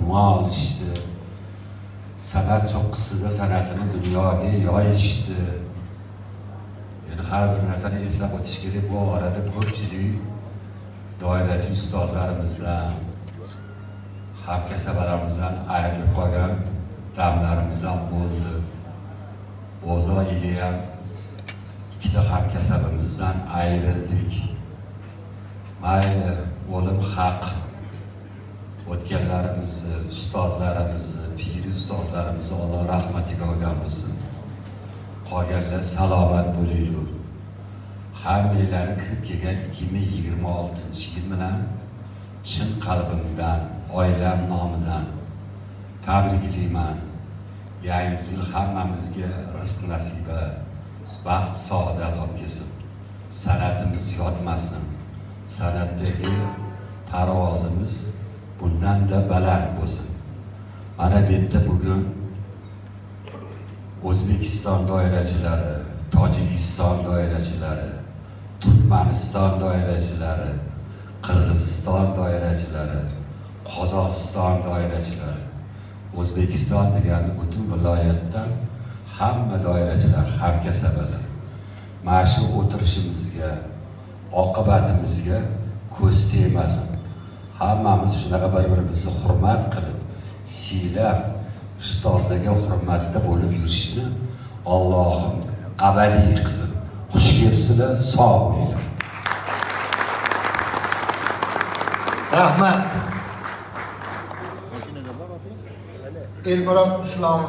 unvon olishdi. San'at cho'qqisida san'atini dunyoga yoyishdi. Yani har bir narsani eslab o'tish kerak. Bu orada ko'pchilik doirachi ustozlarimizdan, hamkasblarimizdan ayrilib qolgan damlarimiz ham bo'ldi. O'zo yili ham ikkita hamkasbimizdan ayrildik. Mayli, o'lim haq. O'tganlarimizni, ustozlarimizni, pir ustozlarimizni Alloh rahmatiga olgan bo'lsin. Qolganlar salomat bo'linglar. Hammanglarni kirib kelgan 2026-yil bilan chin qalbimdan, oilam nomidan tabriklayman. Yangi yil hammamizga rizq nasiba, baxt, saodat olib kelsin. San'atimiz yotmasin. San'atdagi parvozimiz bundan da baland bo'lsin. Mana bu yerda bugun O'zbekiston doirachilari, Tojikiston doirachilari, Turkmaniston doirachilari, Qirg'iziston doirachilari, Qozog'iston doirachilari, O'zbekiston deganda butun viloyatdan hamma doirachilar, hamkasblar mana shu o'tirishimizga, oqibatimizga ko'z tegmasin. Hammamiz shunaqa bir-birimizni hurmat qilib, siylab, ustozlarga hurmatda bo'lib yurishni Allohim abadiy qilsin. Xush kelibsizlar, sog' bo'linglar. Rahmat. Elmurod Islomov